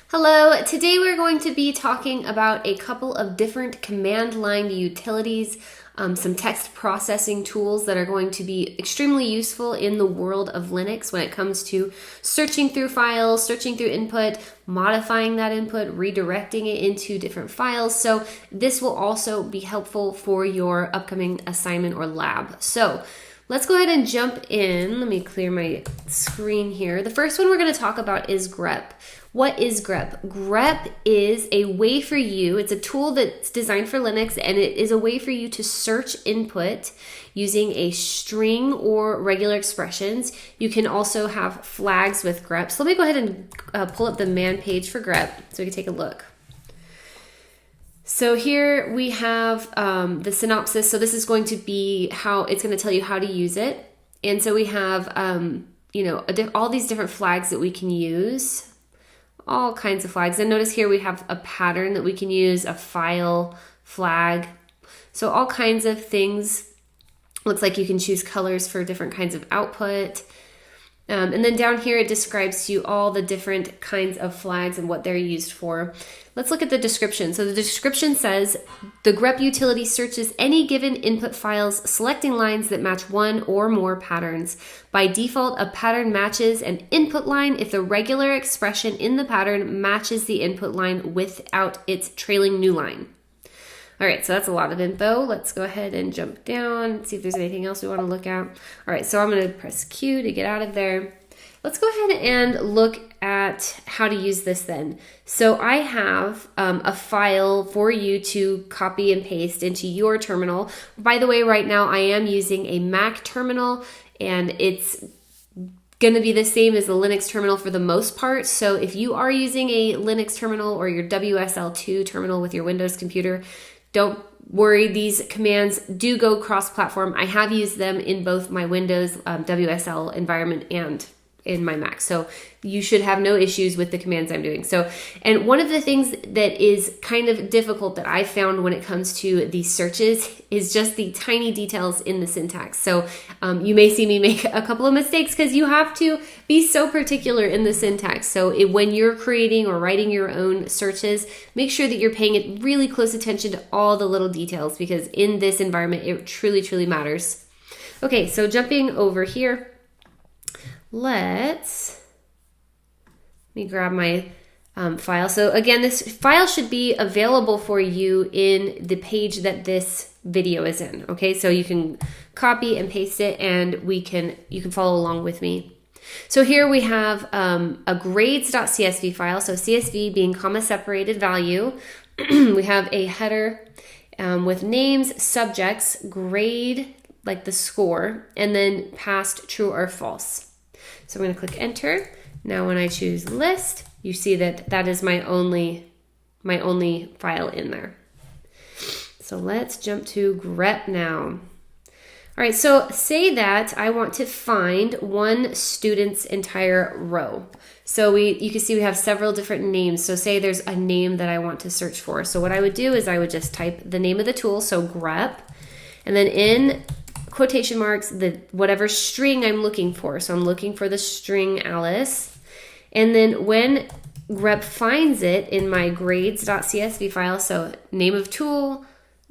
Hello, today we're going to be talking about a couple of different command line utilities, some text processing tools that are going to be extremely useful in the world of Linux when it comes to searching through files, searching through input, modifying that input, redirecting it into different files. So this will also be helpful for your upcoming assignment or lab. So let's go ahead and jump in. Let me clear my screen here. The first one we're going to talk about is Grep. What is Grep? Grep is a way for you, it's a tool that's designed for Linux, and it is a way for you to search input using a string or regular expressions. You can also have flags with Grep. So let me go ahead and pull up the man page for Grep so we can take a look. So here we have the synopsis. So this is going to be how it's going to tell you how to use it. And so we have, all these different flags that we can use. All kinds of flags. And notice here we have a pattern that we can use, a file flag. So all kinds of things. Looks like you can choose colors for different kinds of output. And then down here it describes to you all the different kinds of flags and what they're used for. Let's look at the description. So the description says, the Grep utility searches any given input files, selecting lines that match one or more patterns. By default, a pattern matches an input line if the regular expression in the pattern matches the input line without its trailing new line. All right, so that's a lot of info. Let's go ahead and jump down, see if there's anything else we want to look at. All right, so I'm going to press Q to get out of there. Let's go ahead and look at how to use this then. So I have a file for you to copy and paste into your terminal. By the way, right now I am using a Mac terminal, and it's going to be the same as the Linux terminal for the most part. So if you are using a Linux terminal or your WSL2 terminal with your Windows computer, don't worry, these commands do go cross-platform. I have used them in both my Windows WSL environment and in my Mac. So you should have no issues with the commands I'm doing. So, and one of the things that is kind of difficult that I found when it comes to these searches is just the tiny details in the syntax. So you may see me make a couple of mistakes because you have to be so particular in the syntax. So when you're creating or writing your own searches, make sure that you're paying it really close attention to all the little details, because in this environment, it truly, truly matters. Okay, so jumping over here, let me grab my file. So again, this file should be available for you in the page that this video is in. Okay, so you can copy and paste it, and you can follow along with me. So here we have a grades.csv file. So CSV being comma separated value. We have a header with names, subjects, grade, like the score, and then passed true or false. So I'm going to click enter. Now when I choose list, you see that that is my only file in there. So let's jump to Grep now. All right, so say that I want to find one student's entire row. So you can see we have several different names. So say there's a name that I want to search for. So what I would do is I would just type the name of the tool, so Grep, and then in quotation marks, whatever string I'm looking for. So I'm looking for the string Alice. And then when Grep finds it in my grades.csv file, so name of tool,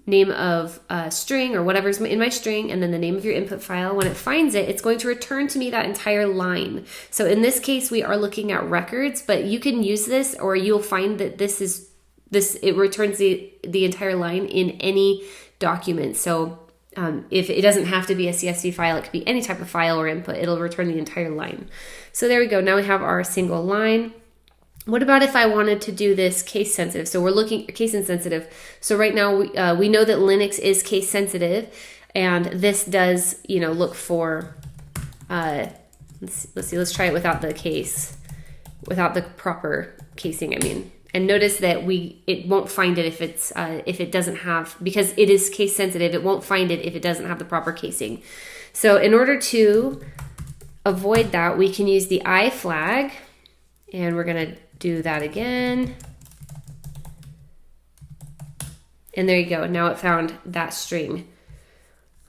name of string, or whatever's in my string, and then the name of your input file, when it finds it, it's going to return to me that entire line. So in this case, we are looking at records, but you can use this, or you'll find that it returns the entire line in any document. So if it doesn't have to be a CSV file, it could be any type of file or input, it'll return the entire line. So there we go. Now we have our single line. What about if I wanted to do this case sensitive? So we're looking case insensitive. So right now we know that Linux is case sensitive, and this does, look for, let's see, let's try it without the case, without the proper casing, And notice that it won't find it if it doesn't have, because it is case sensitive, it won't find it if it doesn't have the proper casing. So in order to avoid that, we can use the I flag, and we're going to do that again. And there you go. Now it found that string.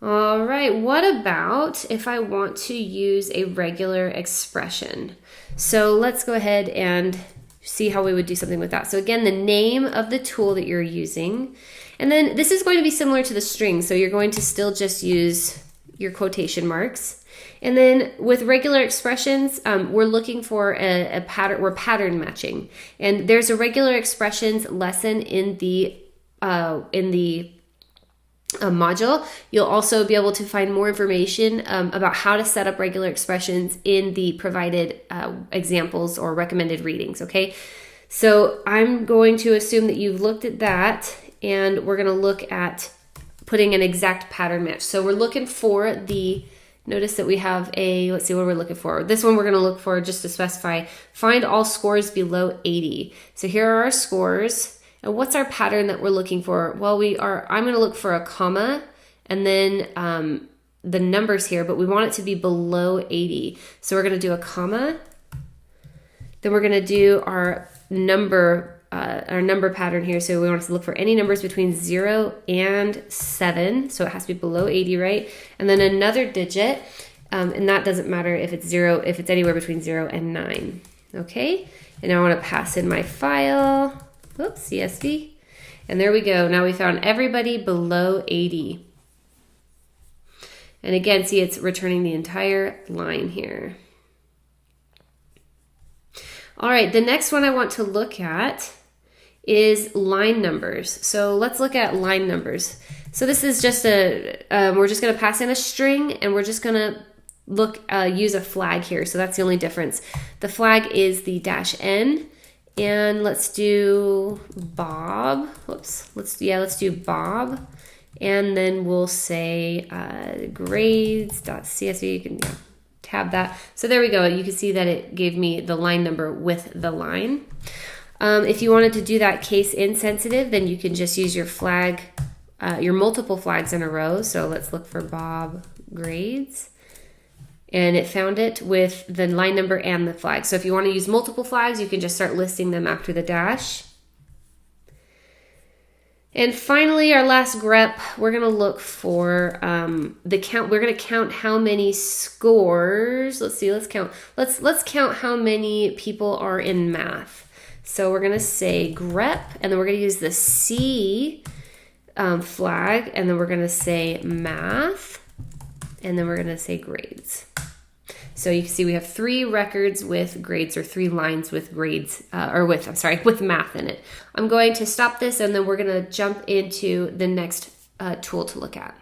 All right, what about if I want to use a regular expression? So let's go ahead and see how we would do something with that. So again, the name of the tool that you're using. And then this is going to be similar to the string. So you're going to still just use your quotation marks. And then with regular expressions, we're looking for a pattern. We're pattern matching. And there's a regular expressions lesson in the module. You'll also be able to find more information about how to set up regular expressions in the provided examples or recommended readings, okay? So I'm going to assume that you've looked at that, and we're going to look at putting an exact pattern match. So we're looking for notice that we have let's see what we're looking for. This one we're going to look for, just to specify, find all scores below 80. So here are our scores. And what's our pattern that we're looking for? Well, I'm going to look for a comma and then the numbers here, but we want it to be below 80. So we're going to do a comma. Then we're going to do our number pattern here. So we want to look for any numbers between 0 and 7. So it has to be below 80, right? And then another digit, and that doesn't matter if it's 0, if it's anywhere between 0 and 9. Okay? And now I want to pass in my file. Oops, CSV. And there we go. Now we found everybody below 80. And again, see, it's returning the entire line here. All right, the next one I want to look at is line numbers. So let's look at line numbers. So this is just we're just going to pass in a string, and we're just going to use a flag here. So that's the only difference. The flag is the -n. And let's do Bob. Whoops. Let's do Bob. And then we'll say grades.csv. You can tab that. So there we go. You can see that it gave me the line number with the line. If you wanted to do that case insensitive, then you can just use your flag, your multiple flags in a row. So let's look for Bob grades. And it found it with the line number and the flag. So if you want to use multiple flags, you can just start listing them after the dash. And finally, our last grep, we're going to look for the count. We're going to count how many scores. Let's see, let's count. Let's count how many people are in math. So we're going to say grep, and then we're going to use the C flag, and then we're going to say math, and then we're going to say grades. So you can see we have 3 records with grades, or 3 lines with grades, with math in it. I'm going to stop this, and then we're going to jump into the next tool to look at.